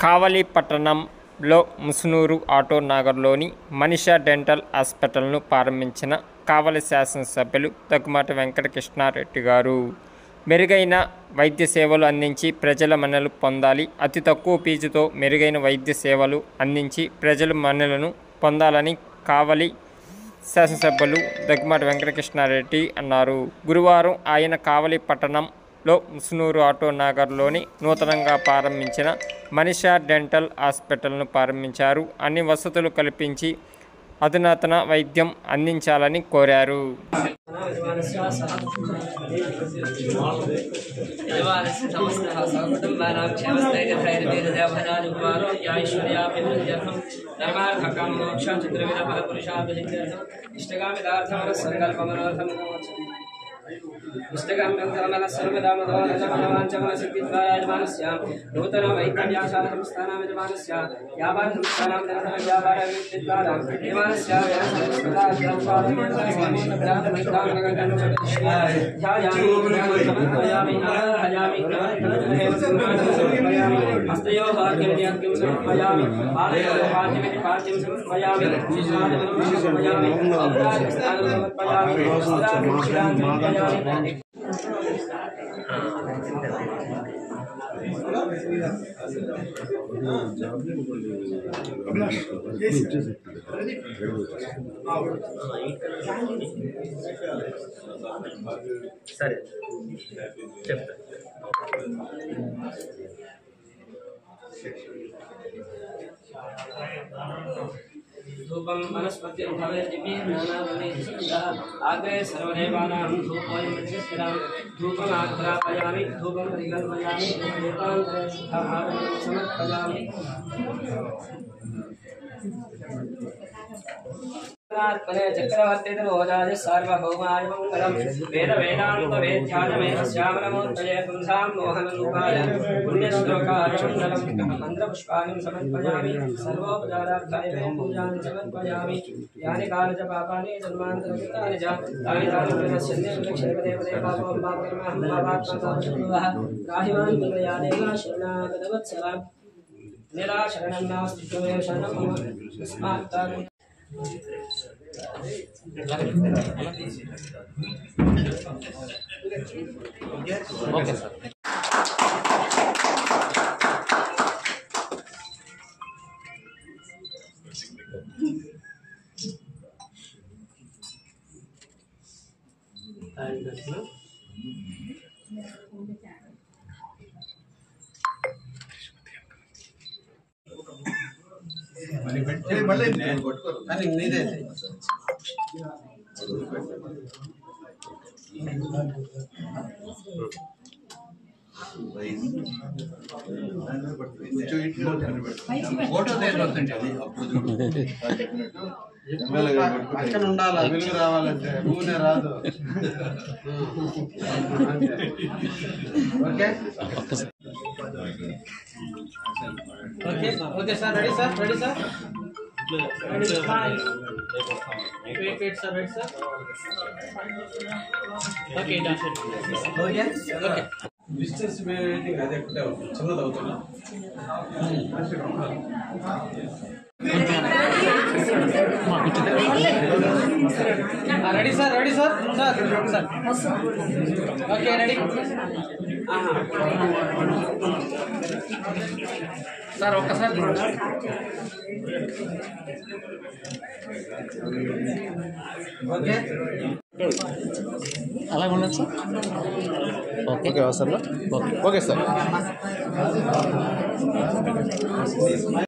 కావలి పట్టణంలో ముసునూరు ఆటో నగర్లోని మనిషా డెంటల్ హాస్పిటల్ను ప్రారంభించిన కావలి శాసనసభ్యులు దగ్గుమాటి వెంకటకృష్ణారెడ్డి గారు. మెరుగైన వైద్య సేవలు అందించి ప్రజల మన్ననలు పొందాలి. అతి తక్కువ ఫీజుతో మెరుగైన వైద్య సేవలు అందించి ప్రజల మన్ననలను పొందాలని కావలి శాసనసభ్యులు దగ్గుమాటి వెంకటకృష్ణారెడ్డి అన్నారు. గురువారం ఆయన కావలి పట్టణంలో ముసునూరు ఆటో నగర్లోని నూతనంగా ప్రారంభించిన మనిషా డెంటల్ హాస్పిటల్ను ప్రారంభించారు. అన్ని వసతులు కల్పించి అధునాతన వైద్యం అందించాలని కోరారు. నూతన వైద్య వ్యాసాల సంస్థానం యజమానస్య వ్యాపార సంస్థానం వ్యాపార ద్వారా సరే చెప్తా. धूपम वनस्पति आग्रे सर्वदेवानां धूपोऽयं प्रतिष्ठितां धूपम् आघ्रापयामि धूपं परिकल्पयामि एकान्तरे शुद्धाहारं समर्पयामि चक्रवर्ती रोजाय सार्वभौमाय मंगलम वेद वेदांत वेद्यानमेव श्यामलमूर्तये पुंसां मोहनरूपाय पुण्यश्लोकाय मंगलम मंत्रपुष्पाणि समर्पयामि सर्वोपचारार्थाय पूजां समर्पयामि यानि कालच पापानि जन्मान्तरकृतानि च तानि तानि लक्ष्मीपदे पापं पापकर्महं पापात्मताः राहिमान् प्रयादेव शरणागतवत्सला निराशरणं नास्ति त्वमेव शरणं मम तस्मात् ఓకే సార్. మళ్ళీ నేను కొట్టుకోరు కానీ నీదే ఫోటో వస్తుంటే అప్పుడు పక్కన ఉండాలి వెలుగు రావాలంటే నూనె రాదు. Okay okay okay sir ready sir ready sir wait sir wait sir okay done okay okay distance meeting అదే ఒకటే చిన్నది అవుతుందా ready sir ready sir sir sir okay ready sir ఒక్కసారి ఓకే అలాగే ఉండదు sir. Okay okay sir okay sir